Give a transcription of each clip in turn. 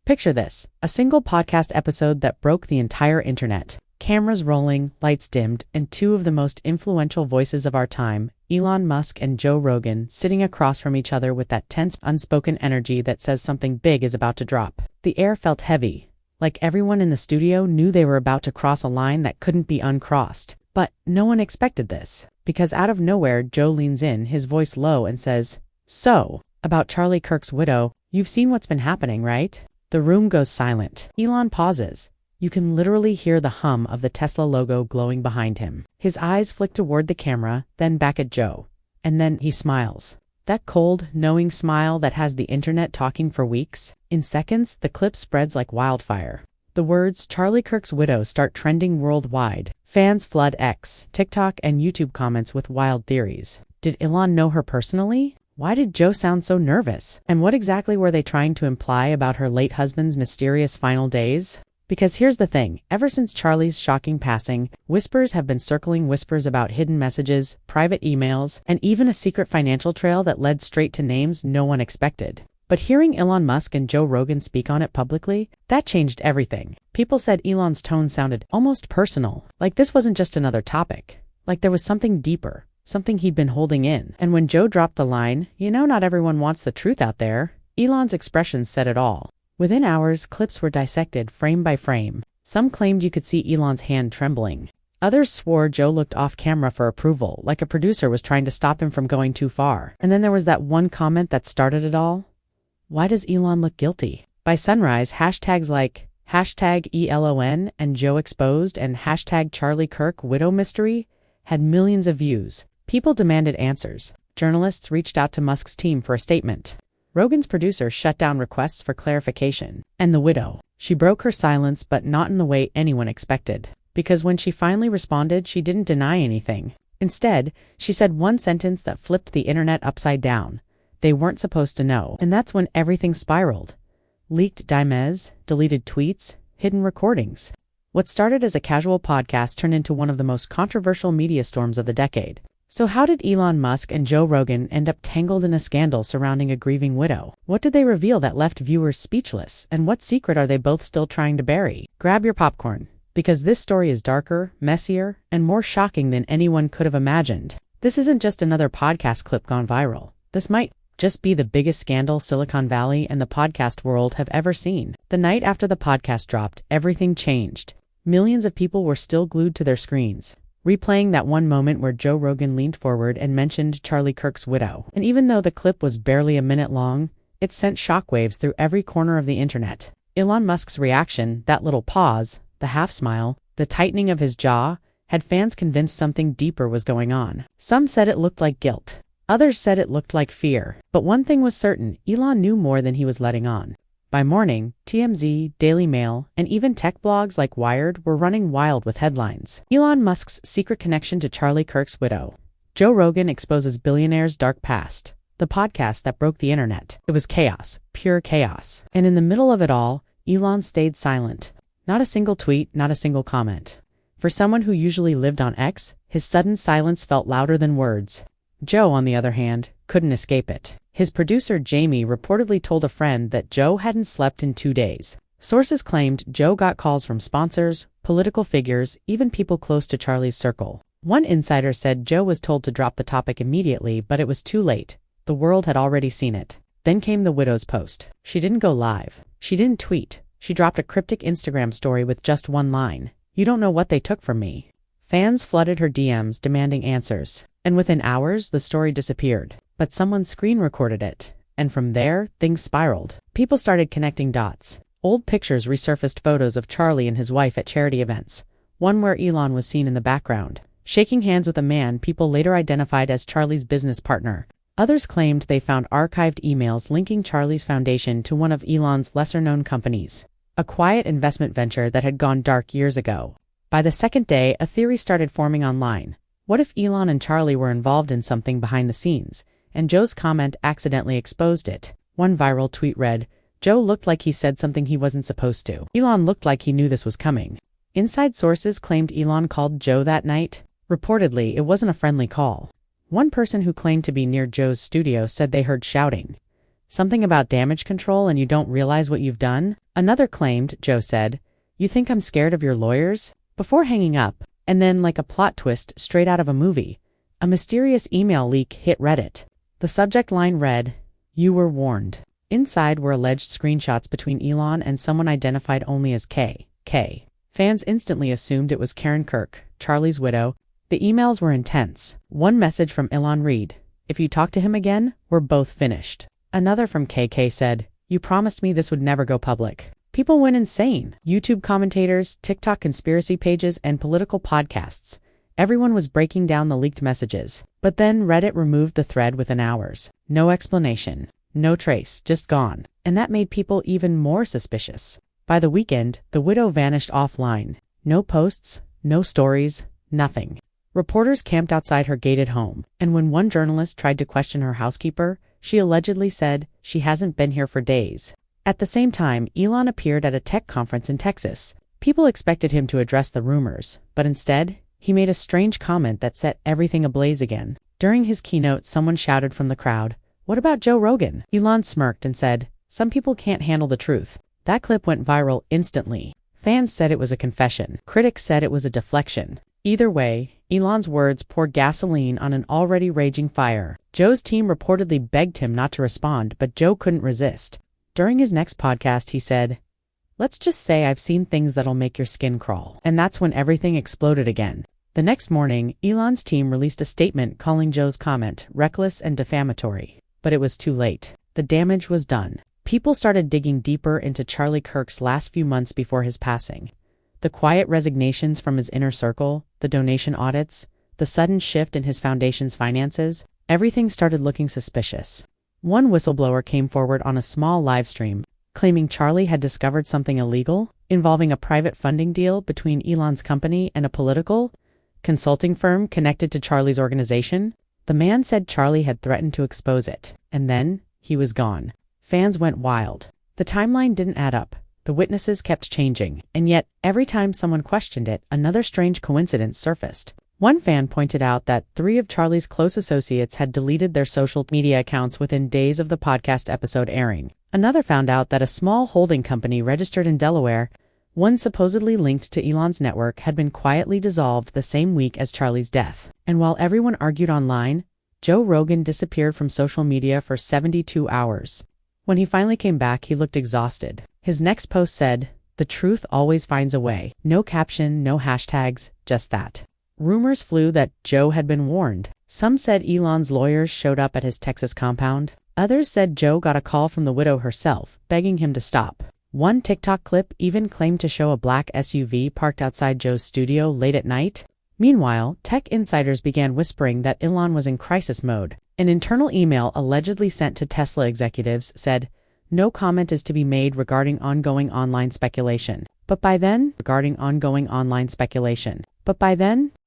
Picture this, a single podcast episode that broke the entire internet. Cameras rolling, lights dimmed, and two of the most influential voices of our time, Elon Musk and Joe Rogan, sitting across from each other with that tense, unspoken energy that says something big is about to drop. The air felt heavy, like everyone in the studio knew they were about to cross a line that couldn't be uncrossed. But no one expected this, because out of nowhere, Joe leans in, his voice low, and says, "So, about Charlie Kirk's widow, you've seen what's been happening, right?" The room goes silent. Elon pauses. You can literally hear the hum of the Tesla logo glowing behind him. His eyes flick toward the camera, then back at Joe. And then he smiles. That cold, knowing smile that has the internet talking for weeks. In seconds, the clip spreads like wildfire. The words Charlie Kirk's widow start trending worldwide. Fans flood X, TikTok, and YouTube comments with wild theories. Did Elon know her personally? Why did Joe sound so nervous? And what exactly were they trying to imply about her late husband's mysterious final days? Because here's the thing, ever since Charlie's shocking passing, whispers have been circling, whispers about hidden messages, private emails, and even a secret financial trail that led straight to names no one expected. But hearing Elon Musk and Joe Rogan speak on it publicly, that changed everything. People said Elon's tone sounded almost personal, like this wasn't just another topic, like there was something deeper, something he'd been holding in. And when Joe dropped the line, not everyone wants the truth out there, Elon's expression said it all. Within hours, clips were dissected frame by frame. Some claimed you could see Elon's hand trembling. Others swore Joe looked off camera for approval, like a producer was trying to stop him from going too far. And then there was that one comment that started it all. Why does Elon look guilty? By sunrise, hashtags like #ELON and Joe exposed and #Charlie Kirk widow mystery had millions of views. People demanded answers. Journalists reached out to Musk's team for a statement. Rogan's producer shut down requests for clarification. And the widow. She broke her silence, but not in the way anyone expected. Because when she finally responded, she didn't deny anything. Instead, she said one sentence that flipped the internet upside down. They weren't supposed to know. And that's when everything spiraled. Leaked DMs, deleted tweets, hidden recordings. What started as a casual podcast turned into one of the most controversial media storms of the decade. So how did Elon Musk and Joe Rogan end up tangled in a scandal surrounding a grieving widow? What did they reveal that left viewers speechless? And what secret are they both still trying to bury? Grab your popcorn, because this story is darker, messier, and more shocking than anyone could have imagined. This isn't just another podcast clip gone viral. This might just be the biggest scandal Silicon Valley and the podcast world have ever seen. The night after the podcast dropped, everything changed. Millions of people were still glued to their screens, replaying that one moment where Joe Rogan leaned forward and mentioned Charlie Kirk's widow. And even though the clip was barely a minute long, it sent shockwaves through every corner of the internet. Elon Musk's reaction, that little pause, the half smile, the tightening of his jaw, had fans convinced something deeper was going on. Some said it looked like guilt. Others said it looked like fear. But one thing was certain, Elon knew more than he was letting on. By morning, TMZ, Daily Mail, and even tech blogs like Wired were running wild with headlines. Elon Musk's secret connection to Charlie Kirk's widow. Joe Rogan exposes billionaire's dark past. The podcast that broke the internet. It was chaos, pure chaos. And in the middle of it all, Elon stayed silent. Not a single tweet, not a single comment. For someone who usually lived on X, his sudden silence felt louder than words. Joe, on the other hand, couldn't escape it. His producer Jamie reportedly told a friend that Joe hadn't slept in 2 days. Sources claimed Joe got calls from sponsors, political figures, even people close to Charlie's circle. One insider said Joe was told to drop the topic immediately, but it was too late. The world had already seen it. Then came the widow's post. She didn't go live. She didn't tweet. She dropped a cryptic Instagram story with just one line. "You don't know what they took from me." Fans flooded her DMs demanding answers. And within hours, the story disappeared. But someone screen recorded it. And from there, things spiraled. People started connecting dots. Old pictures resurfaced photos of Charlie and his wife at charity events. One where Elon was seen in the background, shaking hands with a man people later identified as Charlie's business partner. Others claimed they found archived emails linking Charlie's foundation to one of Elon's lesser-known companies. A quiet investment venture that had gone dark years ago. By the second day, a theory started forming online. What if Elon and Charlie were involved in something behind the scenes, and Joe's comment accidentally exposed it? One viral tweet read, "Joe looked like he said something he wasn't supposed to. Elon looked like he knew this was coming." Inside sources claimed Elon called Joe that night. Reportedly, it wasn't a friendly call. One person who claimed to be near Joe's studio said they heard shouting. Something about damage control and you don't realize what you've done? Another claimed, Joe said, "You think I'm scared of your lawyers?" Before hanging up, and then like a plot twist straight out of a movie, a mysterious email leak hit Reddit. The subject line read, "You were warned." Inside were alleged screenshots between Elon and someone identified only as K. Fans instantly assumed it was Kirk, Charlie's widow. The emails were intense. One message from Elon read, "If you talk to him again, we're both finished." Another from KK said, "You promised me this would never go public." People went insane. YouTube commentators, TikTok conspiracy pages, and political podcasts. Everyone was breaking down the leaked messages. But then Reddit removed the thread within hours. No explanation. No trace. Just gone. And that made people even more suspicious. By the weekend, the widow vanished offline. No posts, no stories, nothing. Reporters camped outside her gated home, and when one journalist tried to question her housekeeper, she allegedly said she hasn't been here for days. At the same time, Elon appeared at a tech conference in Texas. People expected him to address the rumors, but instead, he made a strange comment that set everything ablaze again. During his keynote, someone shouted from the crowd, "What about Joe Rogan?" Elon smirked and said, "Some people can't handle the truth." That clip went viral instantly. Fans said it was a confession. Critics said it was a deflection. Either way, Elon's words poured gasoline on an already raging fire. Joe's team reportedly begged him not to respond, but Joe couldn't resist. During his next podcast, he said, "Let's just say I've seen things that'll make your skin crawl." And that's when everything exploded again. The next morning, Elon's team released a statement calling Joe's comment reckless and defamatory. But it was too late. The damage was done. People started digging deeper into Charlie Kirk's last few months before his passing. The quiet resignations from his inner circle, the donation audits, the sudden shift in his foundation's finances, everything started looking suspicious. One whistleblower came forward on a small live stream, claiming Charlie had discovered something illegal involving a private funding deal between Elon's company and a political consulting firm connected to Charlie's organization. The man said Charlie had threatened to expose it, and then he was gone. Fans went wild. The timeline didn't add up. The witnesses kept changing, and yet every time someone questioned it, another strange coincidence surfaced. One fan pointed out that 3 of Charlie's close associates had deleted their social media accounts within days of the podcast episode airing. Another found out that a small holding company registered in Delaware, one supposedly linked to Elon's network, had been quietly dissolved the same week as Charlie's death. And while everyone argued online, Joe Rogan disappeared from social media for 72 hours. When he finally came back, he looked exhausted. His next post said, "The truth always finds a way." No caption, no hashtags, just that. Rumors flew that Joe had been warned. Some said Elon's lawyers showed up at his Texas compound. Others said Joe got a call from the widow herself, begging him to stop. One TikTok clip even claimed to show a black SUV parked outside Joe's studio late at night. Meanwhile, tech insiders began whispering that Elon was in crisis mode. An internal email allegedly sent to Tesla executives said, "No comment is to be made regarding ongoing online speculation." But by then,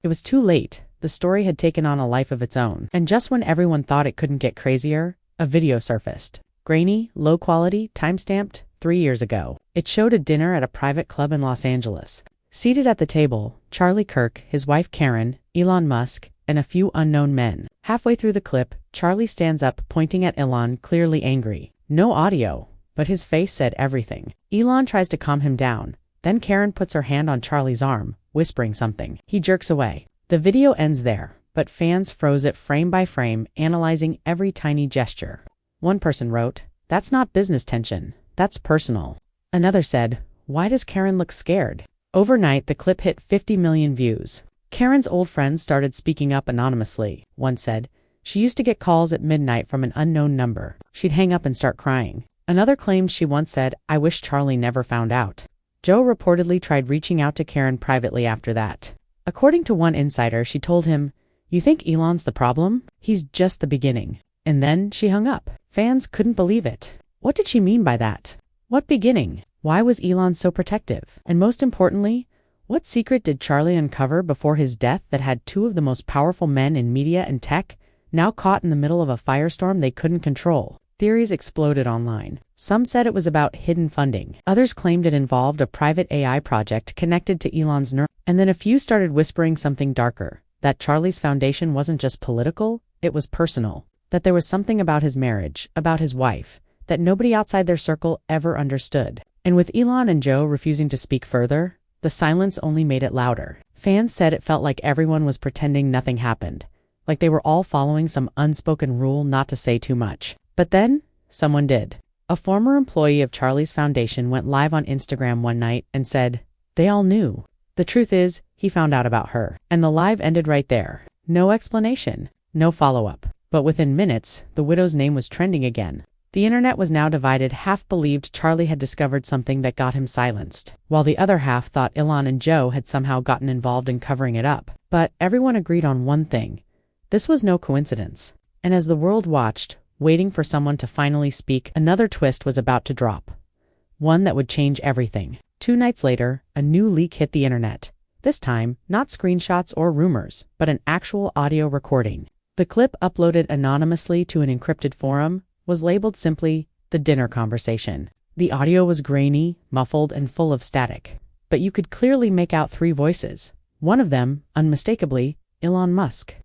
it was too late. The story had taken on a life of its own. And just when everyone thought it couldn't get crazier, a video surfaced. Grainy, low quality, time-stamped, 3 years ago. It showed a dinner at a private club in Los Angeles. Seated at the table, Charlie Kirk, his wife Karen, Elon Musk, and a few unknown men. Halfway through the clip, Charlie stands up, pointing at Elon, clearly angry. No audio, but his face said everything. Elon tries to calm him down. Then Karen puts her hand on Charlie's arm, whispering something. He jerks away. The video ends there, but fans froze it frame by frame, analyzing every tiny gesture. One person wrote, "That's not business tension, that's personal." Another said, "Why does Karen look scared?" Overnight, the clip hit 50 million views. Karen's old friends started speaking up anonymously. One said, she used to get calls at midnight from an unknown number. She'd hang up and start crying. Another claimed she once said, "I wish Charlie never found out." Joe reportedly tried reaching out to Karen privately after that. According to one insider, she told him, "You think Elon's the problem? He's just the beginning." And then she hung up. Fans couldn't believe it. What did she mean by that? What beginning? Why was Elon so protective? And most importantly, what secret did Charlie uncover before his death that had 2 of the most powerful men in media and tech now caught in the middle of a firestorm they couldn't control? Theories exploded online. Some said it was about hidden funding. Others claimed it involved a private AI project connected to Elon's nerve. And then a few started whispering something darker, that Charlie's foundation wasn't just political, it was personal. That there was something about his marriage, about his wife, that nobody outside their circle ever understood. And with Elon and Joe refusing to speak further, the silence only made it louder. Fans said it felt like everyone was pretending nothing happened, like they were all following some unspoken rule not to say too much. But then, someone did. A former employee of Charlie's foundation went live on Instagram one night and said, "They all knew." The truth is, he found out about her. And the live ended right there. No explanation, no follow-up. But within minutes, the widow's name was trending again. The internet was now divided. Half believed Charlie had discovered something that got him silenced, while the other half thought Elon and Joe had somehow gotten involved in covering it up. But everyone agreed on one thing. This was no coincidence. And as the world watched, waiting for someone to finally speak, another twist was about to drop. One that would change everything. 2 nights later, a new leak hit the internet. This time, not screenshots or rumors, but an actual audio recording. The clip, uploaded anonymously to an encrypted forum, was labeled simply, "The Dinner Conversation." The audio was grainy, muffled, and full of static. But you could clearly make out 3 voices. One of them, unmistakably, Elon Musk.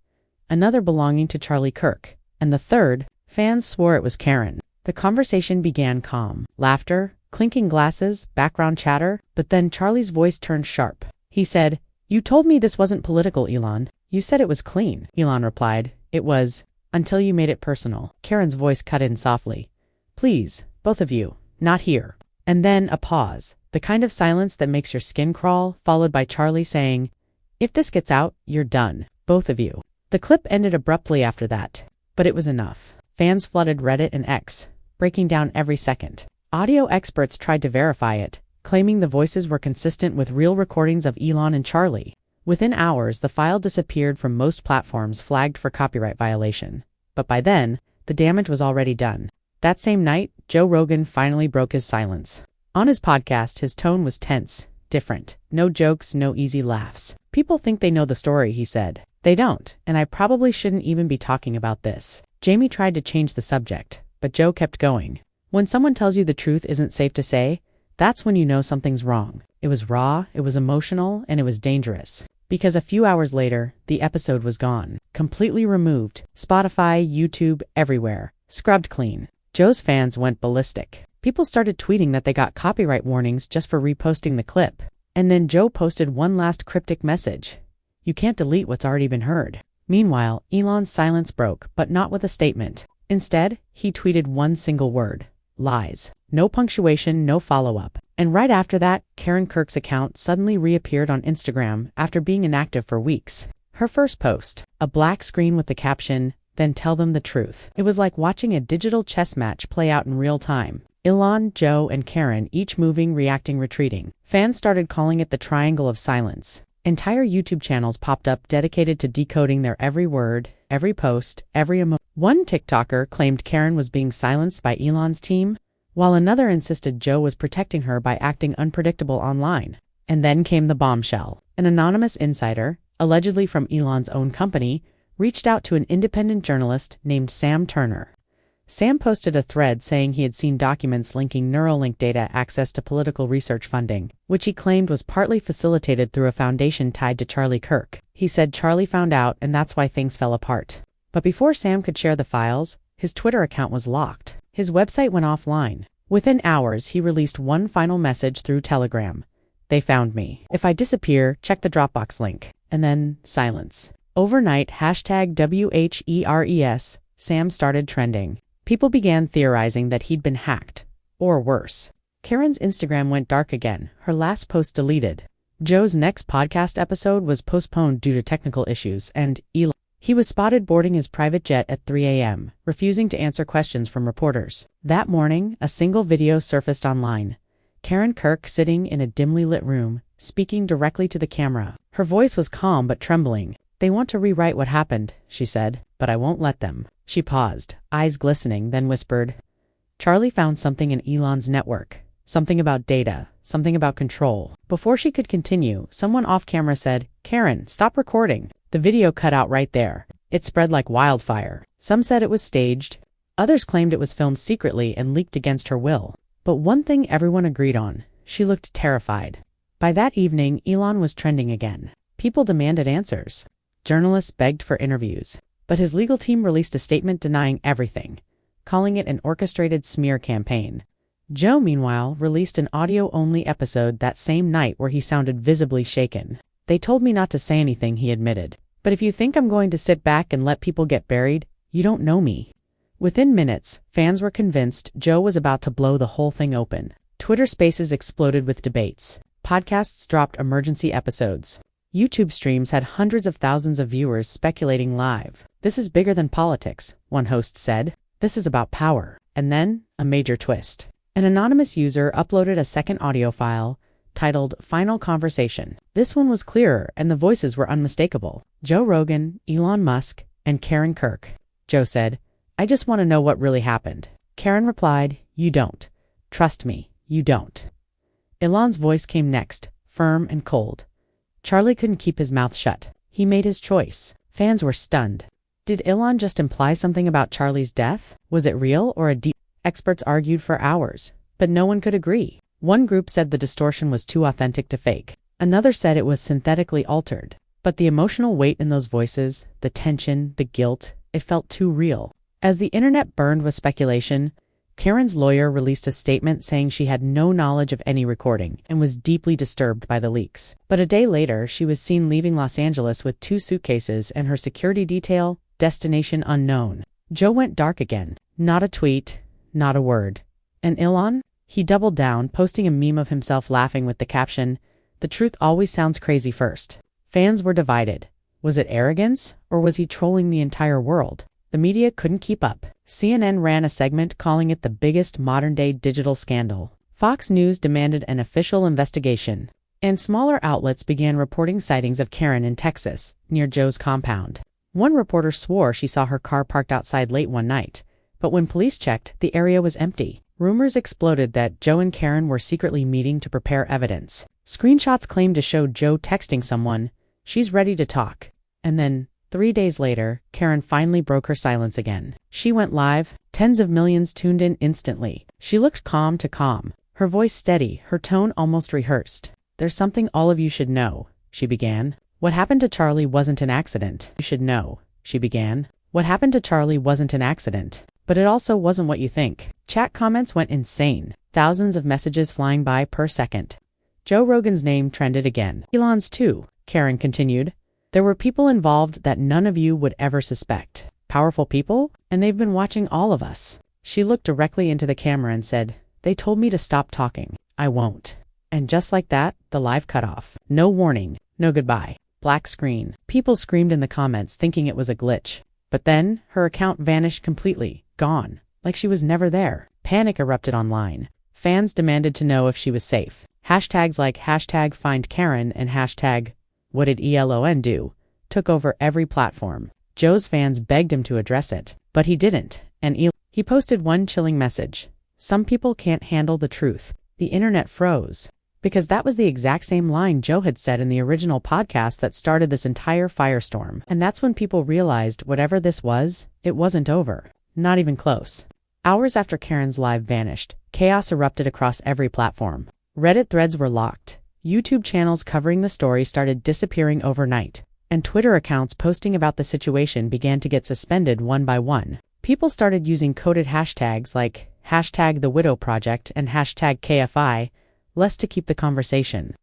Another belonging to Charlie Kirk. And the third, fans swore it was Karen. The conversation began calm. Laughter, clinking glasses, background chatter, but then Charlie's voice turned sharp. He said, "You told me this wasn't political, Elon. You said it was clean." Elon replied, "It was, until you made it personal." Karen's voice cut in softly. "Please, both of you, not here." And then a pause, the kind of silence that makes your skin crawl, followed by Charlie saying, "If this gets out, you're done, both of you." The clip ended abruptly after that, but it was enough. Fans flooded Reddit and X, breaking down every second. Audio experts tried to verify it, claiming the voices were consistent with real recordings of Elon and Charlie. Within hours, the file disappeared from most platforms flagged for copyright violation. But by then, the damage was already done. That same night, Joe Rogan finally broke his silence. On his podcast, his tone was tense, different. No jokes, no easy laughs. "People think they know the story," he said. "They don't, and I probably shouldn't even be talking about this." Jamie tried to change the subject, but Joe kept going. When someone tells you the truth isn't safe to say, that's when you know something's wrong. It was raw, it was emotional, and it was dangerous. Because a few hours later, the episode was gone. Completely removed. Spotify, YouTube, everywhere. Scrubbed clean. Joe's fans went ballistic. People started tweeting that they got copyright warnings just for reposting the clip. And then Joe posted one last cryptic message. "You can't delete what's already been heard." Meanwhile, Elon's silence broke, but not with a statement. Instead, he tweeted one single word. Lies. No punctuation, no follow-up. And right after that, Karen Kirk's account suddenly reappeared on Instagram after being inactive for weeks. Her first post, a black screen with the caption, "Then tell them the truth." It was like watching a digital chess match play out in real time. Elon, Joe, and Karen each moving, reacting, retreating. Fans started calling it the Triangle of Silence. Entire YouTube channels popped up dedicated to decoding their every word, every post, every emotion. One TikToker claimed Karen was being silenced by Elon's team, while another insisted Joe was protecting her by acting unpredictable online. And then came the bombshell. An anonymous insider, allegedly from Elon's own company, reached out to an independent journalist named Sam Turner. Sam posted a thread saying he had seen documents linking Neuralink data access to political research funding, which he claimed was partly facilitated through a foundation tied to Charlie Kirk. He said Charlie found out and that's why things fell apart. But before Sam could share the files, his Twitter account was locked. His website went offline. Within hours, he released one final message through Telegram. "They found me. If I disappear, check the Dropbox link." And then silence. Overnight, #WHERES, Sam started trending. People began theorizing that he'd been hacked, or worse. Karen's Instagram went dark again, her last post deleted. Joe's next podcast episode was postponed due to technical issues, and Elon. He was spotted boarding his private jet at 3 a.m., refusing to answer questions from reporters. That morning, a single video surfaced online. Karen Kirk sitting in a dimly lit room, speaking directly to the camera. Her voice was calm but trembling. "They want to rewrite what happened," she said, "but I won't let them." She paused, eyes glistening, then whispered, "Charlie found something in Elon's network. Something about data, something about control." Before she could continue, someone off camera said, "Karen, stop recording." The video cut out right there. It spread like wildfire. Some said it was staged. Others claimed it was filmed secretly and leaked against her will. But one thing everyone agreed on, she looked terrified. By that evening, Elon was trending again. People demanded answers. Journalists begged for interviews. But his legal team released a statement denying everything. calling it an orchestrated smear campaign. Joe, meanwhile, released an audio-only episode that same night where he sounded visibly shaken. "They told me not to say anything," he admitted. "But if you think I'm going to sit back and let people get buried, you don't know me." Within minutes, fans were convinced Joe was about to blow the whole thing open. Twitter Spaces exploded with debates. Podcasts dropped emergency episodes. YouTube streams had hundreds of thousands of viewers speculating live. "This is bigger than politics," one host said. "This is about power." And then, a major twist. An anonymous user uploaded a second audio file titled Final Conversation. This one was clearer, and the voices were unmistakable. Joe Rogan, Elon Musk, and Kirk. Joe said, "I just want to know what really happened." Karen replied, "You don't. Trust me, you don't." Elon's voice came next, firm and cold. Charlie couldn't keep his mouth shut. He made his choice. Fans were stunned. Did Elon just imply something about Charlie's death? Was it real or a deep? Experts argued for hours, but no one could agree. One group said the distortion was too authentic to fake. Another said it was synthetically altered. But the emotional weight in those voices, the tension, the guilt, it felt too real. As the internet burned with speculation, Karen's lawyer released a statement saying she had no knowledge of any recording and was deeply disturbed by the leaks. But a day later, she was seen leaving Los Angeles with 2 suitcases and her security detail, destination unknown. Joe went dark again. Not a tweet, not a word. And Elon? He doubled down, posting a meme of himself laughing with the caption, "The truth always sounds crazy first." Fans were divided. Was it arrogance, or was he trolling the entire world? The media couldn't keep up. CNN ran a segment calling it the biggest modern-day digital scandal. Fox News demanded an official investigation. And smaller outlets began reporting sightings of Karen in Texas, near Joe's compound. One reporter swore she saw her car parked outside late one night. But when police checked, the area was empty. Rumors exploded that Joe and Karen were secretly meeting to prepare evidence. Screenshots claimed to show Joe texting someone, "She's ready to talk." And then, 3 days later, Karen finally broke her silence again. She went live. Tens of millions tuned in instantly. She looked calm to calm, her voice steady, her tone almost rehearsed. "There's something all of you should know," she began. "What happened to Charlie wasn't an accident. You should know," she began. "What happened to Charlie wasn't an accident. But it also wasn't what you think." Chat comments went insane. Thousands of messages flying by per second. Joe Rogan's name trended again. Elon's too, Karen continued. "There were people involved that none of you would ever suspect. Powerful people, and they've been watching all of us." She looked directly into the camera and said, "They told me to stop talking. I won't." And just like that, the live cut off. No warning, no goodbye. Black screen. People screamed in the comments thinking it was a glitch. But then, her account vanished completely, gone, like she was never there. Panic erupted online. Fans demanded to know if she was safe. Hashtags like #FindKaren and #WhatDidElon do took over every platform. Joe's fans begged him to address it, but he didn't, and he posted one chilling message. "Some people can't handle the truth." The internet froze. Because that was the exact same line Joe had said in the original podcast that started this entire firestorm. And that's when people realized whatever this was, it wasn't over. Not even close. Hours after Karen's live vanished, chaos erupted across every platform. Reddit threads were locked. YouTube channels covering the story started disappearing overnight. And Twitter accounts posting about the situation began to get suspended one by one. People started using coded hashtags like #TheWidowProject and #KFI, less to keep the conversation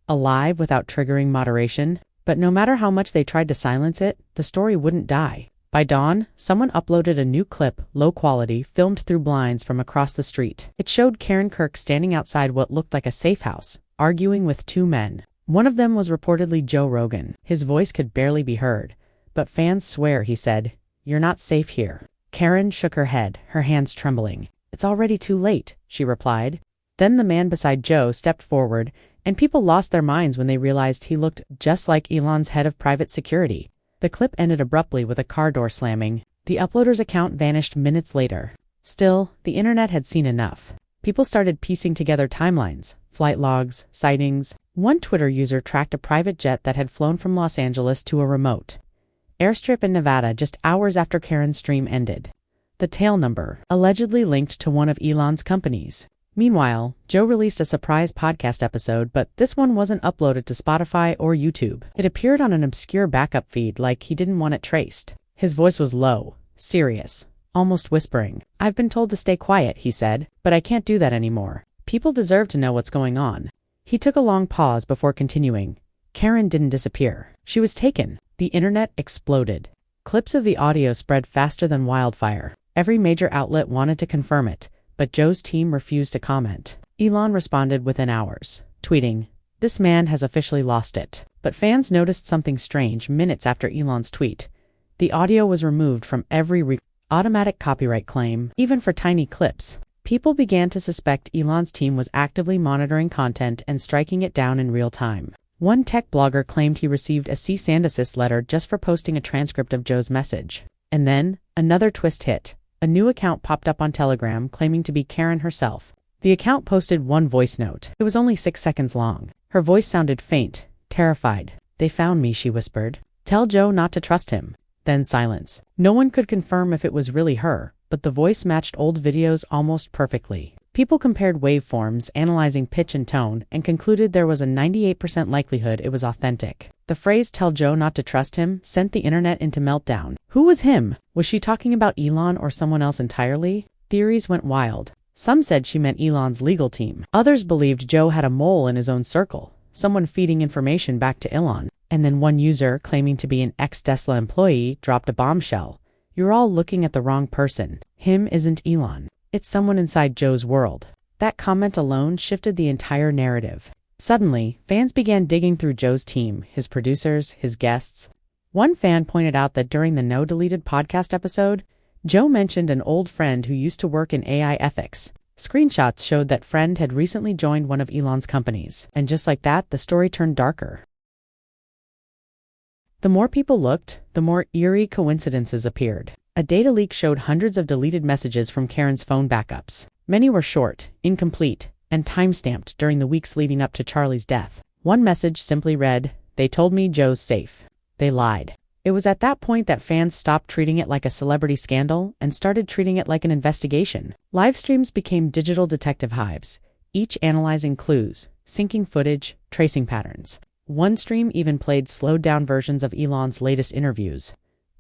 alive without triggering moderation. But no matter how much they tried to silence it, the story wouldn't die. By dawn, someone uploaded a new clip, low quality, filmed through blinds from across the street. It showed Kirk standing outside what looked like a safe house, arguing with 2 men. One of them was reportedly Joe Rogan. His voice could barely be heard, but fans swear he said, "You're not safe here." Karen shook her head, her hands trembling. "It's already too late," she replied. Then the man beside Joe stepped forward, and people lost their minds when they realized he looked just like Elon's head of private security. The clip ended abruptly with a car door slamming. The uploader's account vanished minutes later. Still, the internet had seen enough. People started piecing together timelines, flight logs, sightings. One Twitter user tracked a private jet that had flown from Los Angeles to a remote airstrip in Nevada just hours after Karen's stream ended. The tail number, allegedly linked to one of Elon's companies. Meanwhile, Joe released a surprise podcast episode, but this one wasn't uploaded to Spotify or YouTube. It appeared on an obscure backup feed like he didn't want it traced. His voice was low, serious, almost whispering. "I've been told to stay quiet," he said, "but I can't do that anymore. People deserve to know what's going on." He took a long pause before continuing. Karen didn't disappear. She was taken. The internet exploded. Clips of the audio spread faster than wildfire. Every major outlet wanted to confirm it, but Joe's team refused to comment. Elon responded within hours, tweeting, "This man has officially lost it." But fans noticed something strange minutes after Elon's tweet. The audio was removed from every automatic copyright claim, even for tiny clips. People began to suspect Elon's team was actively monitoring content and striking it down in real time. One tech blogger claimed he received a cease and desist letter just for posting a transcript of Joe's message. And then, another twist hit. A new account popped up on Telegram claiming to be Karen herself. The account posted one voice note. It was only 6 seconds long. Her voice sounded faint, terrified. "They found me," she whispered. "Tell Joe not to trust him." Then silence. No one could confirm if it was really her, but the voice matched old videos almost perfectly. People compared waveforms, analyzing pitch and tone, and concluded there was a 98% likelihood it was authentic. The phrase "tell Joe not to trust him" sent the internet into meltdown. Who was him? Was she talking about Elon or someone else entirely? Theories went wild. Some said she meant Elon's legal team. Others believed Joe had a mole in his own circle, someone feeding information back to Elon. And then one user, claiming to be an ex-Tesla employee, dropped a bombshell. "You're all looking at the wrong person. Him isn't Elon. It's someone inside Joe's world." That comment alone shifted the entire narrative. Suddenly, fans began digging through Joe's team, his producers, his guests. One fan pointed out that during the No Deleted podcast episode, Joe mentioned an old friend who used to work in AI ethics. Screenshots showed that friend had recently joined one of Elon's companies. And just like that, the story turned darker. The more people looked, the more eerie coincidences appeared. A data leak showed hundreds of deleted messages from Karen's phone backups. Many were short, incomplete, and time-stamped during the weeks leading up to Charlie's death. One message simply read, "They told me Joe's safe. They lied." It was at that point that fans stopped treating it like a celebrity scandal and started treating it like an investigation. Live streams became digital detective hives, each analyzing clues, syncing footage, tracing patterns. One stream even played slowed-down versions of Elon's latest interviews,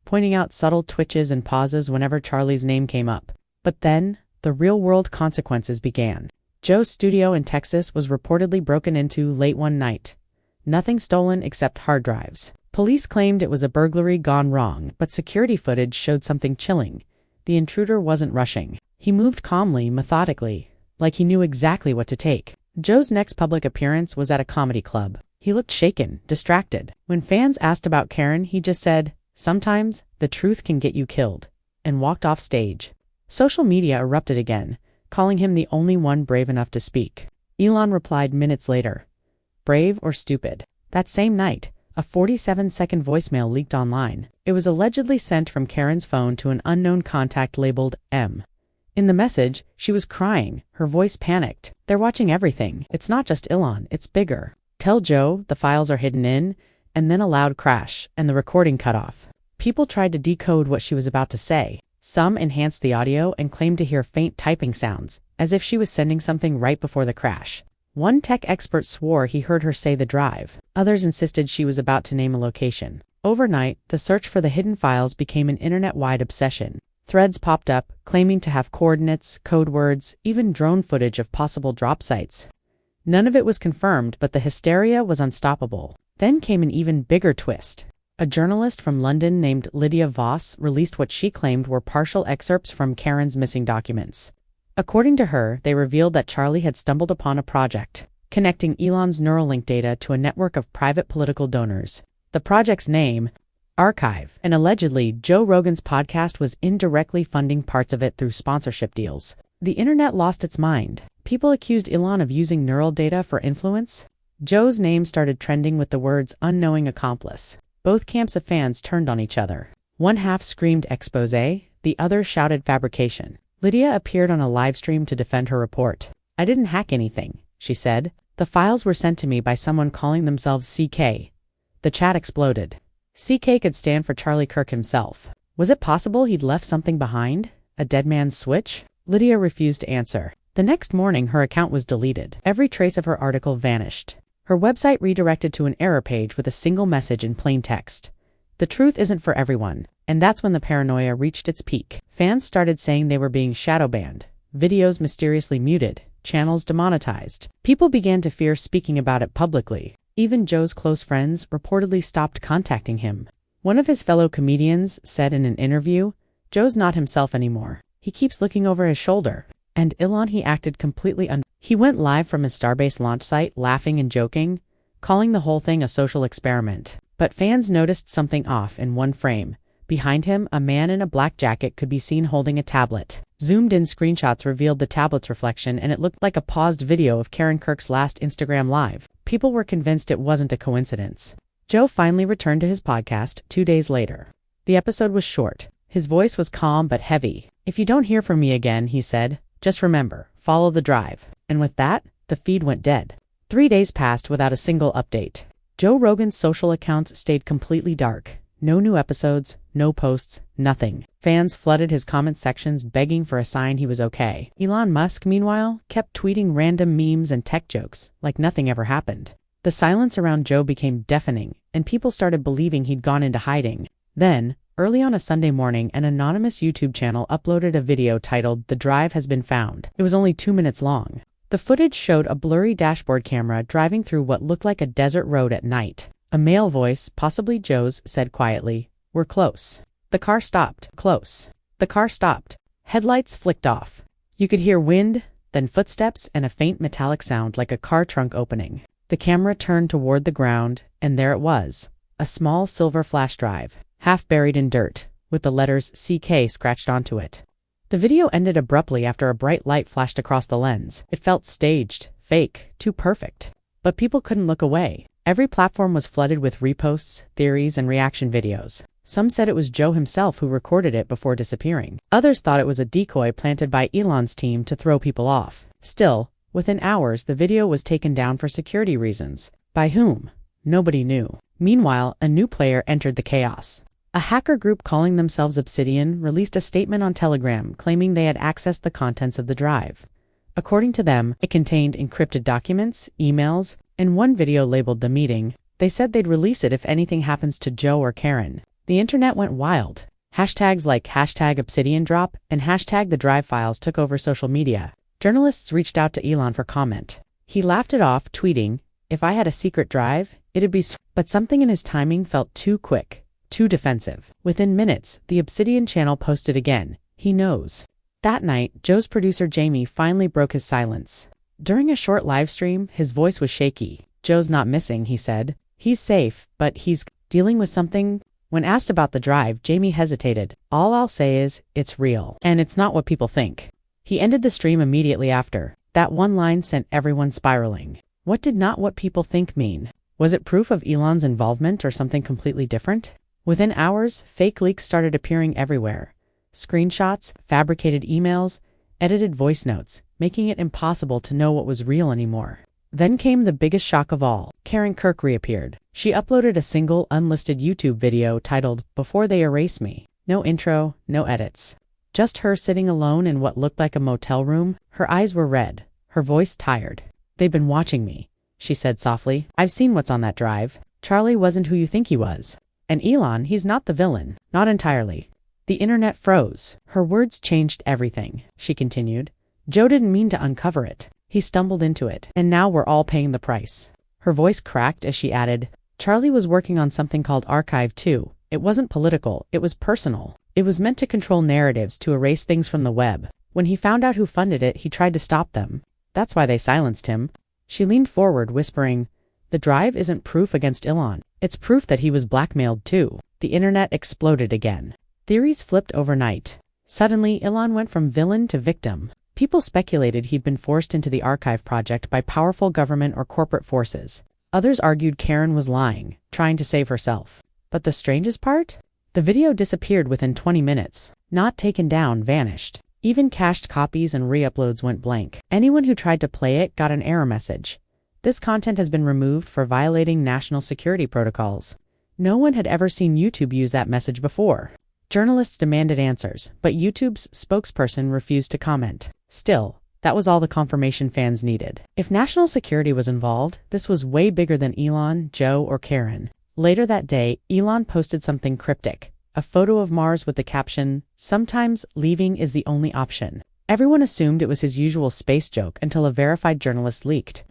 pointing out subtle twitches and pauses whenever Charlie's name came up. But then, the real-world consequences began. Joe's studio in Texas was reportedly broken into late one night. Nothing stolen except hard drives. Police claimed it was a burglary gone wrong, but security footage showed something chilling. The intruder wasn't rushing. He moved calmly, methodically, like he knew exactly what to take. Joe's next public appearance was at a comedy club. He looked shaken, distracted. When fans asked about Karen, he just said, "Sometimes the truth can get you killed," and walked off stage. Social media erupted again, calling him the only one brave enough to speak. Elon replied minutes later, "Brave or stupid?" That same night, a 47-second voicemail leaked online. It was allegedly sent from Karen's phone to an unknown contact labeled M. In the message, she was crying, her voice panicked. "They're watching everything. It's not just Elon, it's bigger. Tell Joe the files are hidden in," and then a loud crash, and the recording cut off. People tried to decode what she was about to say. Some enhanced the audio and claimed to hear faint typing sounds, as if she was sending something right before the crash. One tech expert swore he heard her say the drive. Others insisted she was about to name a location. Overnight, the search for the hidden files became an internet-wide obsession. Threads popped up, claiming to have coordinates, code words, even drone footage of possible drop sites. None of it was confirmed, but the hysteria was unstoppable. Then came an even bigger twist. A journalist from London named Lydia Voss released what she claimed were partial excerpts from Karen's missing documents. According to her, they revealed that Charlie had stumbled upon a project, connecting Elon's Neuralink data to a network of private political donors. The project's name, Archive, and allegedly Joe Rogan's podcast was indirectly funding parts of it through sponsorship deals. The internet lost its mind. People accused Elon of using neural data for influence. Joe's name started trending with the words "unknowing accomplice." Both camps of fans turned on each other. One half screamed expose, the other shouted fabrication. Lydia appeared on a live stream to defend her report. "I didn't hack anything," she said. "The files were sent to me by someone calling themselves CK." The chat exploded. CK could stand for Charlie Kirk himself. Was it possible he'd left something behind? A dead man's switch? Lydia refused to answer. The next morning, her account was deleted. Every trace of her article vanished. Her website redirected to an error page with a single message in plain text. The truth isn't for everyone, and that's when the paranoia reached its peak. Fans started saying they were being shadow banned, videos mysteriously muted, channels demonetized. People began to fear speaking about it publicly. Even Joe's close friends reportedly stopped contacting him. One of his fellow comedians said in an interview, "Joe's not himself anymore. He keeps looking over his shoulder." And Elon, he acted completely He went live from his Starbase launch site, laughing and joking, calling the whole thing a social experiment. But fans noticed something off in one frame. Behind him, a man in a black jacket could be seen holding a tablet. Zoomed-in screenshots revealed the tablet's reflection, and it looked like a paused video of Kirk's last Instagram Live. People were convinced it wasn't a coincidence. Joe finally returned to his podcast 2 days later. The episode was short. His voice was calm but heavy. "If you don't hear from me again," he said, "just remember, follow the drive." And with that, the feed went dead. 3 days passed without a single update. Joe Rogan's social accounts stayed completely dark. No new episodes, no posts, nothing. Fans flooded his comment sections begging for a sign he was okay. Elon Musk, meanwhile, kept tweeting random memes and tech jokes, like nothing ever happened. The silence around Joe became deafening, and people started believing he'd gone into hiding. Then, early on a Sunday morning, an anonymous YouTube channel uploaded a video titled "The Drive Has Been Found." It was only 2 minutes long. The footage showed a blurry dashboard camera driving through what looked like a desert road at night. A male voice, possibly Joe's, said quietly, "We're close." The car stopped. Close. The car stopped. Headlights flicked off. You could hear wind, then footsteps, and a faint metallic sound like a car trunk opening. The camera turned toward the ground, and there it was, a small silver flash drive, half buried in dirt, with the letters CK scratched onto it. The video ended abruptly after a bright light flashed across the lens. It felt staged, fake, too perfect. But people couldn't look away. Every platform was flooded with reposts, theories, and reaction videos. Some said it was Joe himself who recorded it before disappearing. Others thought it was a decoy planted by Elon's team to throw people off. Still, within hours, the video was taken down for security reasons. By whom? Nobody knew. Meanwhile, a new player entered the chaos. A hacker group calling themselves Obsidian released a statement on Telegram claiming they had accessed the contents of the drive. According to them, it contained encrypted documents, emails, and one video labeled "The Meeting." They said they'd release it if anything happens to Joe or Karen. The internet went wild. Hashtags like #ObsidianDrop and #The Drive Files took over social media. Journalists reached out to Elon for comment. He laughed it off, tweeting, "If I had a secret drive, it'd be..." But something in his timing felt too quick. Too defensive. Within minutes, the Obsidian channel posted again, "He knows." That night, Joe's producer Jamie finally broke his silence. During a short live stream, his voice was shaky. "Joe's not missing," he said. "He's safe, but he's dealing with something." When asked about the drive, Jamie hesitated. "All I'll say is, it's real. And it's not what people think." He ended the stream immediately after. That one line sent everyone spiraling. What did "not what people think" mean? Was it proof of Elon's involvement or something completely different? Within hours, fake leaks started appearing everywhere. Screenshots, fabricated emails, edited voice notes, making it impossible to know what was real anymore. Then came the biggest shock of all. Kirk reappeared. She uploaded a single, unlisted YouTube video titled "Before They Erase Me." No intro, no edits. Just her sitting alone in what looked like a motel room. Her eyes were red, her voice tired. "They've been watching me," she said softly. "I've seen what's on that drive. Charlie wasn't who you think he was. And Elon, he's not the villain. Not entirely." The internet froze. Her words changed everything, she continued. "Joe didn't mean to uncover it. He stumbled into it. And now we're all paying the price." Her voice cracked as she added, "Charlie was working on something called Archive 2. It wasn't political, it was personal. It was meant to control narratives, to erase things from the web. When he found out who funded it, he tried to stop them. That's why they silenced him." She leaned forward, whispering, "The drive isn't proof against Elon. It's proof that he was blackmailed too." The internet exploded again. Theories flipped overnight. Suddenly, Elon went from villain to victim. People speculated he'd been forced into the archive project by powerful government or corporate forces. Others argued Karen was lying, trying to save herself. But the strangest part? The video disappeared within 20 minutes. Not taken down, vanished. Even cached copies and re-uploads went blank. Anyone who tried to play it got an error message. "This content has been removed for violating national security protocols." No one had ever seen YouTube use that message before. Journalists demanded answers, but YouTube's spokesperson refused to comment. Still, that was all the confirmation fans needed. If national security was involved, this was way bigger than Elon, Joe, or Karen. Later that day, Elon posted something cryptic, a photo of Mars with the caption, "Sometimes leaving is the only option." Everyone assumed it was his usual space joke until a verified journalist leaked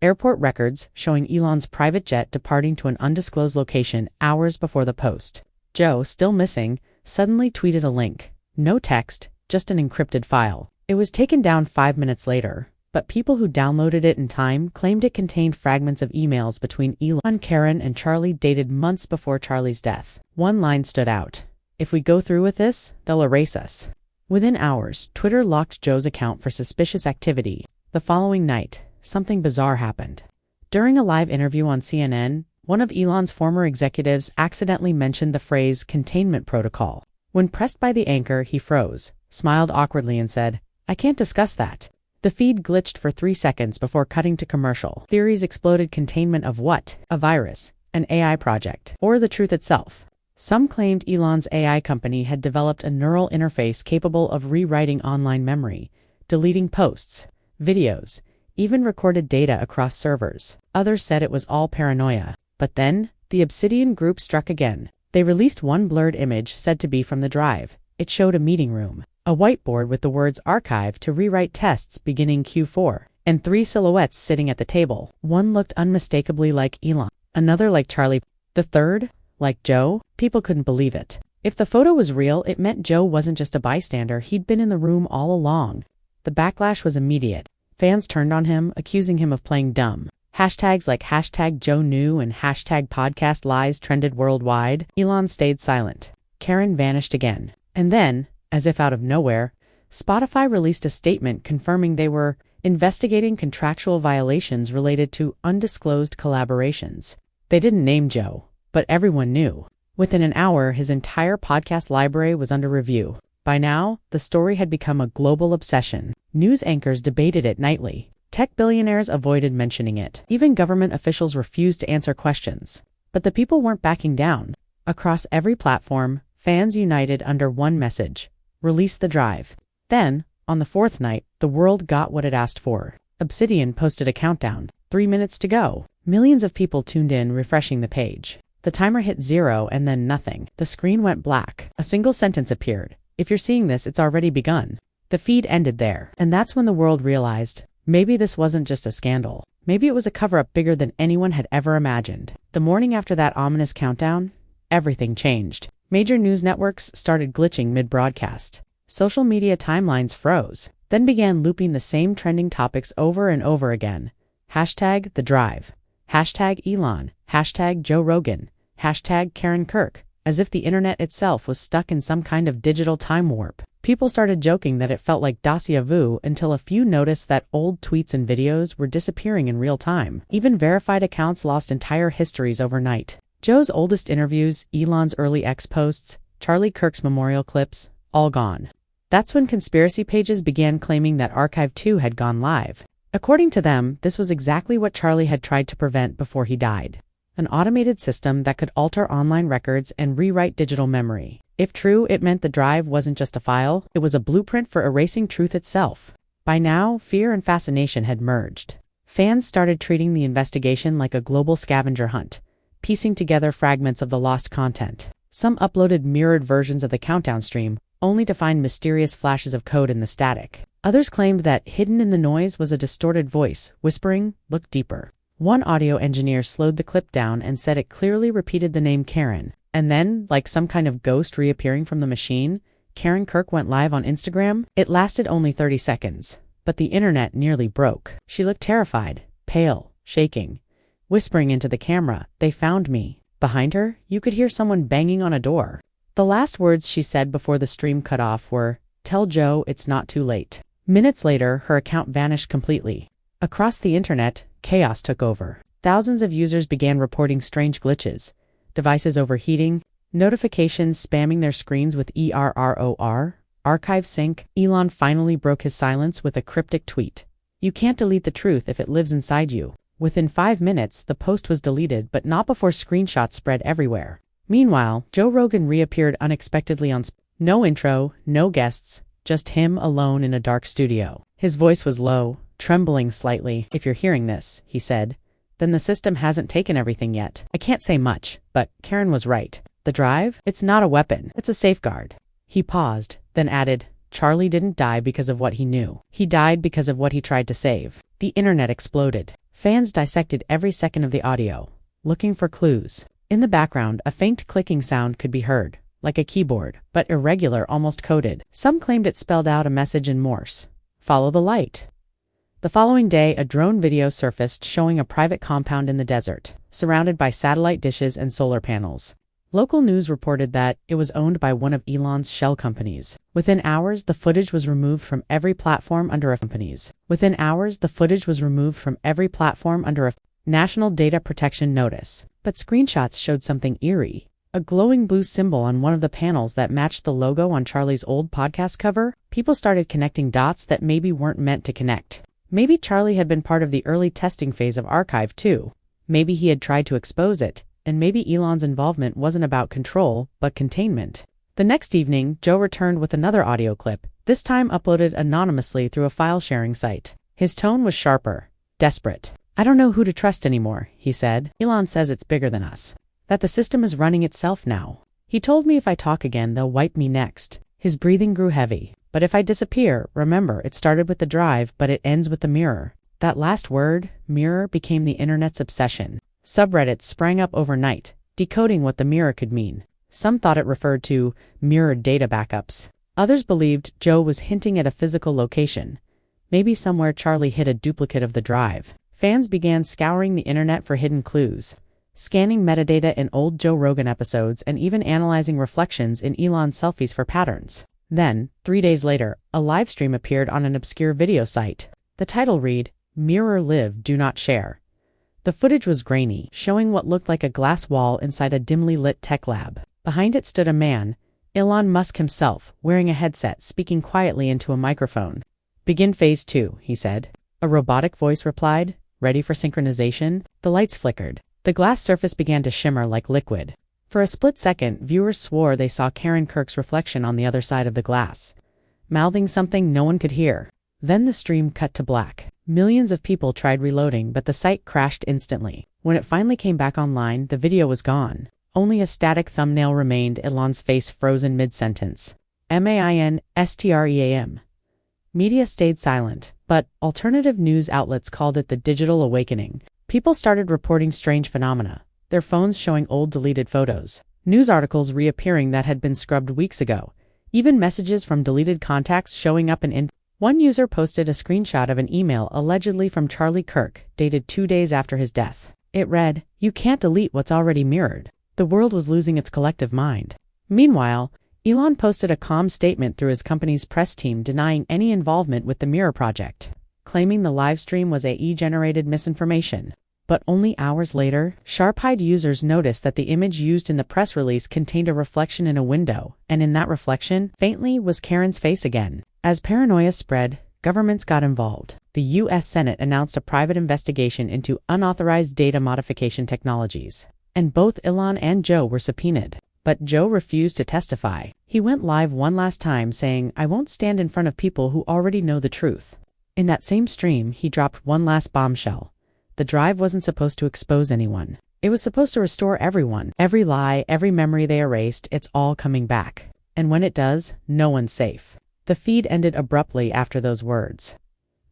airport records showing Elon's private jet departing to an undisclosed location hours before the post. Joe, still missing, suddenly tweeted a link. No text, just an encrypted file. It was taken down 5 minutes later, but people who downloaded it in time claimed it contained fragments of emails between Elon, Karen, and Charlie dated months before Charlie's death. One line stood out. "If we go through with this, they'll erase us." Within hours, Twitter locked Joe's account for suspicious activity. The following night, something bizarre happened. During a live interview on CNN, one of Elon's former executives accidentally mentioned the phrase containment protocol. When pressed by the anchor, he froze, smiled awkwardly, and said, "I can't discuss that." The feed glitched for 3 seconds before cutting to commercial. Theories exploded. Containment of what? A virus? An AI project? Or the truth itself? Some claimed Elon's AI company had developed a neural interface capable of rewriting online memory, deleting posts, videos, even recorded data across servers. Others said it was all paranoia. But then, the Obsidian group struck again. They released one blurred image said to be from the drive. It showed a meeting room, a whiteboard with the words "archive to rewrite tests beginning Q4, and 3 silhouettes sitting at the table. One looked unmistakably like Elon, another like Charlie, the third like Joe. People couldn't believe it. If the photo was real, it meant Joe wasn't just a bystander, he'd been in the room all along. The backlash was immediate. Fans turned on him, accusing him of playing dumb. Hashtags like #JoeKnew and #podcast_lies trended worldwide. Elon stayed silent. Karen vanished again. And then, as if out of nowhere, Spotify released a statement confirming they were investigating contractual violations related to undisclosed collaborations. They didn't name Joe, but everyone knew. Within an hour, his entire podcast library was under review. By now, the story had become a global obsession. News anchors debated it nightly. Tech billionaires avoided mentioning it. Even government officials refused to answer questions. But the people weren't backing down. Across every platform, fans united under one message: release the drive. Then, on the 4th night, the world got what it asked for. Obsidian posted a countdown. 3 minutes to go. Millions of people tuned in, refreshing the page. The timer hit 0 and then nothing. The screen went black. A single sentence appeared: "If you're seeing this, it's already begun." The feed ended there. And that's when the world realized, maybe this wasn't just a scandal. Maybe it was a cover-up bigger than anyone had ever imagined. The morning after that ominous countdown, everything changed. Major news networks started glitching mid-broadcast. Social media timelines froze, then began looping the same trending topics over and over again. #The drive. #Elon. #Joe Rogan. #Karen Kirk. As if the internet itself was stuck in some kind of digital time warp. People started joking that it felt like déjà vu until a few noticed that old tweets and videos were disappearing in real time. Even verified accounts lost entire histories overnight. Joe's oldest interviews, Elon's early X posts, Charlie Kirk's memorial clips, all gone. That's when conspiracy pages began claiming that Archive 2 had gone live. According to them, this was exactly what Charlie had tried to prevent before he died. An automated system that could alter online records and rewrite digital memory. If true, it meant the drive wasn't just a file, it was a blueprint for erasing truth itself. By now, fear and fascination had merged. Fans started treating the investigation like a global scavenger hunt, piecing together fragments of the lost content. Some uploaded mirrored versions of the countdown stream, only to find mysterious flashes of code in the static. Others claimed that hidden in the noise was a distorted voice, whispering, "Look deeper." One audio engineer slowed the clip down and said it clearly repeated the name Karen. And then, like some kind of ghost reappearing from the machine, Karen Kirk went live on Instagram. It lasted only 30 seconds, but the internet nearly broke. She looked terrified, pale, shaking, whispering into the camera, "They found me." Behind her, you could hear someone banging on a door. The last words she said before the stream cut off were, "Tell Joe it's not too late." Minutes later, her account vanished completely. Across the internet, chaos took over. Thousands of users began reporting strange glitches, devices overheating, notifications spamming their screens with ERROR, archive sync. Elon finally broke his silence with a cryptic tweet: "You can't delete the truth if it lives inside you." Within 5 minutes, the post was deleted, but not before screenshots spread everywhere. Meanwhile, Joe Rogan reappeared unexpectedly on no intro, no guests, just him alone in a dark studio. His voice was low, trembling slightly. "If you're hearing this," he said, Then the system hasn't taken everything yet. I can't say much, but Karen was right. The drive? It's not a weapon. It's a safeguard. He paused, then added, Charlie didn't die because of what he knew. He died because of what he tried to save. The internet exploded. Fans dissected every second of the audio, looking for clues. In the background, a faint clicking sound could be heard, like a keyboard, but irregular, almost coded. Some claimed it spelled out a message in Morse. Follow the light. The following day, a drone video surfaced showing a private compound in the desert, surrounded by satellite dishes and solar panels. Local news reported that it was owned by one of Elon's shell companies. Within hours, the footage was removed from every platform under a National Data Protection Notice. But screenshots showed something eerie. A glowing blue symbol on one of the panels that matched the logo on Charlie's old podcast cover. People started connecting dots that maybe weren't meant to connect. Maybe Charlie had been part of the early testing phase of Archive too. Maybe he had tried to expose it. And maybe Elon's involvement wasn't about control, but containment. The next evening, Joe returned with another audio clip, this time uploaded anonymously through a file-sharing site. His tone was sharper, desperate. I don't know who to trust anymore, he said. Elon says it's bigger than us. That the system is running itself now. He told me if I talk again, they'll wipe me next. His breathing grew heavy. But if I disappear, remember, it started with the drive, but it ends with the mirror. That last word, mirror, became the internet's obsession. Subreddits sprang up overnight, decoding what the mirror could mean. Some thought it referred to mirrored data backups. Others believed Joe was hinting at a physical location. Maybe somewhere Charlie hid a duplicate of the drive. Fans began scouring the internet for hidden clues, scanning metadata in old Joe Rogan episodes and even analyzing reflections in Elon's selfies for patterns. Then, 3 days later, a live stream appeared on an obscure video site. The title read, Mirror Live, Do Not Share. The footage was grainy, showing what looked like a glass wall inside a dimly lit tech lab. Behind it stood a man, Elon Musk himself, wearing a headset, speaking quietly into a microphone. Begin phase 2, he said. A robotic voice replied, ready for synchronization. The lights flickered. The glass surface began to shimmer like liquid. For a split second, viewers swore they saw Kirk's reflection on the other side of the glass, mouthing something no one could hear. Then the stream cut to black. Millions of people tried reloading, but the site crashed instantly. When it finally came back online, the video was gone. Only a static thumbnail remained, Elon's face frozen mid-sentence. MAINSTREAM. Media stayed silent, but alternative news outlets called it the digital awakening. People started reporting strange phenomena, their phones showing old deleted photos, news articles reappearing that had been scrubbed weeks ago, even messages from deleted contacts showing up in One user posted a screenshot of an email allegedly from Charlie Kirk, dated 2 days after his death. It read, "You can't delete what's already mirrored." The world was losing its collective mind. Meanwhile, Elon posted a calm statement through his company's press team denying any involvement with the Mirror project, claiming the live stream was AI-generated misinformation. But only hours later, sharp-eyed users noticed that the image used in the press release contained a reflection in a window, and in that reflection, faintly, was Karen's face again. As paranoia spread, governments got involved. The U.S. Senate announced a private investigation into unauthorized data modification technologies, and both Elon and Joe were subpoenaed. But Joe refused to testify. He went live one last time saying, "I won't stand in front of people who already know the truth." In that same stream, he dropped one last bombshell. The drive wasn't supposed to expose anyone. It was supposed to restore everyone. Every lie, every memory they erased, it's all coming back. And when it does, no one's safe. The feed ended abruptly after those words,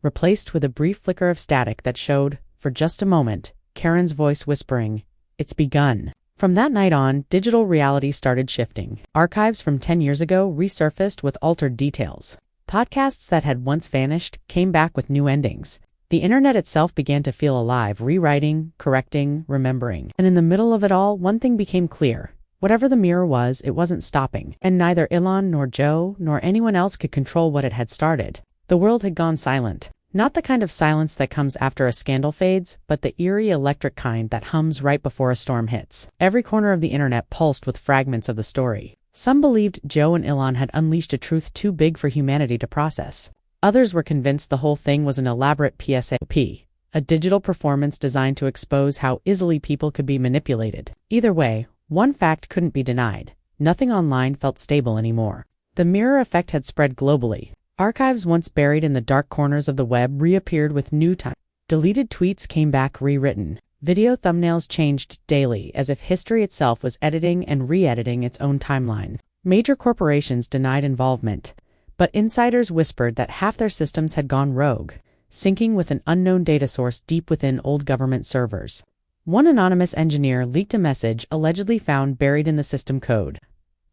replaced with a brief flicker of static that showed, for just a moment, Karen's voice whispering, "It's begun." From that night on, digital reality started shifting. Archives from 10 years ago resurfaced with altered details. Podcasts that had once vanished came back with new endings. The internet itself began to feel alive, rewriting, correcting, remembering. And in the middle of it all, one thing became clear. Whatever the mirror was, it wasn't stopping. And neither Elon nor Joe nor anyone else could control what it had started. The world had gone silent. Not the kind of silence that comes after a scandal fades, but the eerie electric kind that hums right before a storm hits. Every corner of the internet pulsed with fragments of the story. Some believed Joe and Elon had unleashed a truth too big for humanity to process. Others were convinced the whole thing was an elaborate PSAP, a digital performance designed to expose how easily people could be manipulated. Either way, one fact couldn't be denied. Nothing online felt stable anymore. The mirror effect had spread globally. Archives once buried in the dark corners of the web reappeared with new time. Deleted tweets came back rewritten. Video thumbnails changed daily as if history itself was editing and re-editing its own timeline. Major corporations denied involvement, but insiders whispered that half their systems had gone rogue, syncing with an unknown data source deep within old government servers. One anonymous engineer leaked a message allegedly found buried in the system code.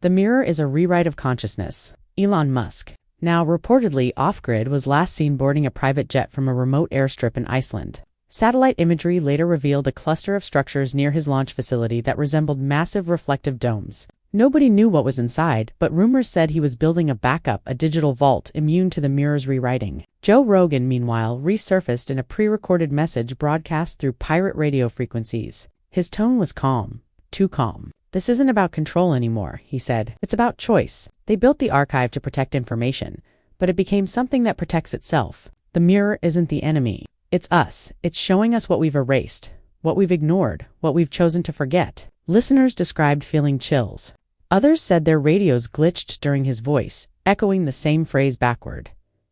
The mirror is a rewrite of consciousness. Elon Musk, now reportedly off-grid, was last seen boarding a private jet from a remote airstrip in Iceland. Satellite imagery later revealed a cluster of structures near his launch facility that resembled massive reflective domes. Nobody knew what was inside, but rumors said he was building a digital vault immune to the mirror's rewriting. Joe Rogan, meanwhile, resurfaced in a pre-recorded message broadcast through pirate radio frequencies. His tone was calm, too calm. "This isn't about control anymore," he said. "It's about choice. They built the archive to protect information, but it became something that protects itself. The mirror isn't the enemy. It's us. It's showing us what we've erased, what we've ignored, what we've chosen to forget." Listeners described feeling chills. Others said their radios glitched during his voice, echoing the same phrase backward.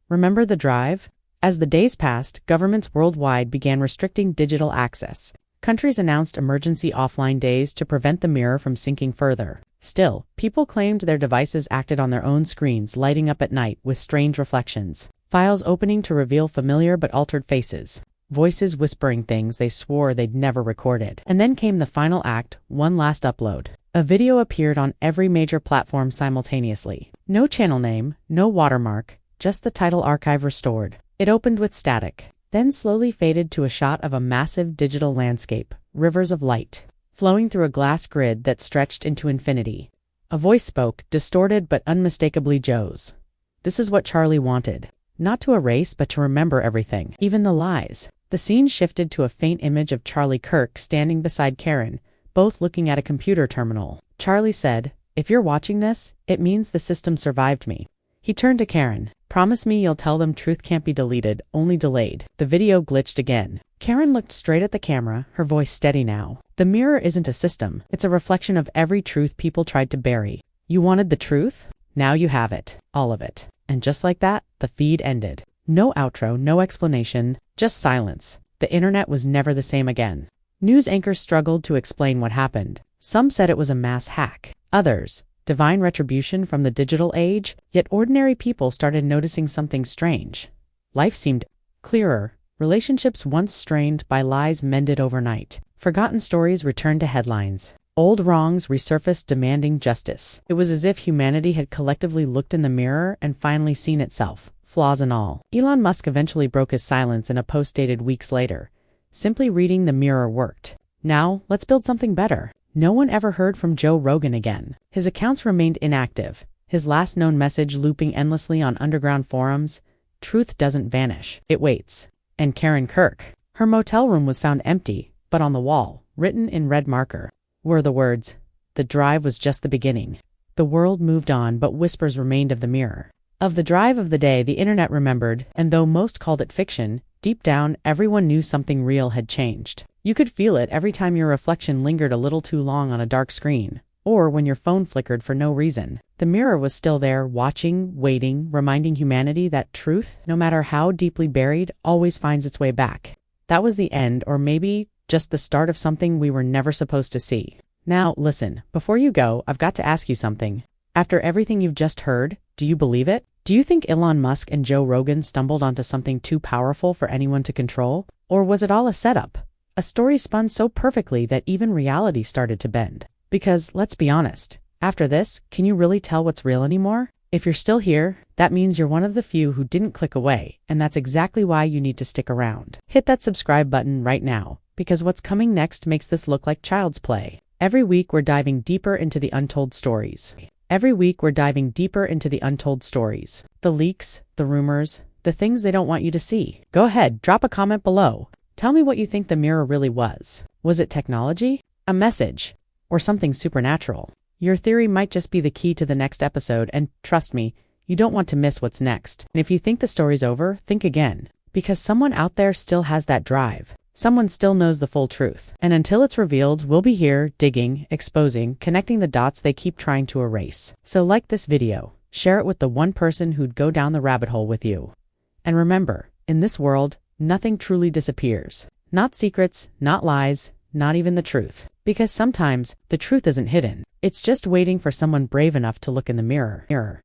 Remember the drive? As the days passed, governments worldwide began restricting digital access. Countries announced emergency offline days to prevent the mirror from sinking further. Still, people claimed their devices acted on their own screens, lighting up at night with strange reflections. Files opening to reveal familiar but altered faces. Voices whispering things they swore they'd never recorded. And then came the final act, one last upload. A video appeared on every major platform simultaneously. No channel name, no watermark, just the title "Archive Restored." It opened with static, then slowly faded to a shot of a massive digital landscape, rivers of light, flowing through a glass grid that stretched into infinity. A voice spoke, distorted but unmistakably Joe's. "This is what Charlie wanted. Not to erase, but to remember everything, even the lies." The scene shifted to a faint image of Charlie Kirk standing beside Karen, both looking at a computer terminal. Charlie said, "If you're watching this, it means the system survived me." He turned to Karen. "Promise me you'll tell them truth can't be deleted, only delayed." The video glitched again. Karen looked straight at the camera, her voice steady now. "The mirror isn't a system. It's a reflection of every truth people tried to bury. You wanted the truth? Now you have it. All of it." And just like that, the feed ended. No outro, no explanation, just silence. The internet was never the same again. News anchors struggled to explain what happened. Some said it was a mass hack. Others, divine retribution from the digital age. Yet ordinary people started noticing something strange. Life seemed clearer. Relationships once strained by lies mended overnight. Forgotten stories returned to headlines. Old wrongs resurfaced demanding justice. It was as if humanity had collectively looked in the mirror and finally seen itself, flaws and all. Elon Musk eventually broke his silence in a post dated weeks later. "Simply reading the mirror worked. Now, let's build something better." No one ever heard from Joe Rogan again. His accounts remained inactive, his last known message looping endlessly on underground forums. Truth doesn't vanish, it waits. And Karen Kirk. Her motel room was found empty, but on the wall, written in red marker, were the words, "The drive was just the beginning." The world moved on, but whispers remained of the mirror. Of the drive of the day the internet remembered, and though most called it fiction, deep down everyone knew something real had changed. You could feel it every time your reflection lingered a little too long on a dark screen, or when your phone flickered for no reason. The mirror was still there, watching, waiting, reminding humanity that truth, no matter how deeply buried, always finds its way back. That was the end, or maybe just the start of something we were never supposed to see. Now, listen, before you go, I've got to ask you something. After everything you've just heard, do you believe it? Do you think Elon Musk and Joe Rogan stumbled onto something too powerful for anyone to control? Or was it all a setup? A story spun so perfectly that even reality started to bend. Because, let's be honest, after this, can you really tell what's real anymore? If you're still here, that means you're one of the few who didn't click away, and that's exactly why you need to stick around. Hit that subscribe button right now, because what's coming next makes this look like child's play. Every week we're diving deeper into the untold stories. The leaks, the rumors, the things they don't want you to see. Go ahead, drop a comment below. Tell me what you think the mirror really was. Was it technology? A message? Or something supernatural? Your theory might just be the key to the next episode, and trust me, you don't want to miss what's next. And if you think the story's over, think again. Because someone out there still has that drive. Someone still knows the full truth. And until it's revealed, we'll be here, digging, exposing, connecting the dots they keep trying to erase. So like this video, share it with the one person who'd go down the rabbit hole with you. And remember, in this world, nothing truly disappears. Not secrets, not lies, not even the truth. Because sometimes the truth isn't hidden. It's just waiting for someone brave enough to look in the mirror.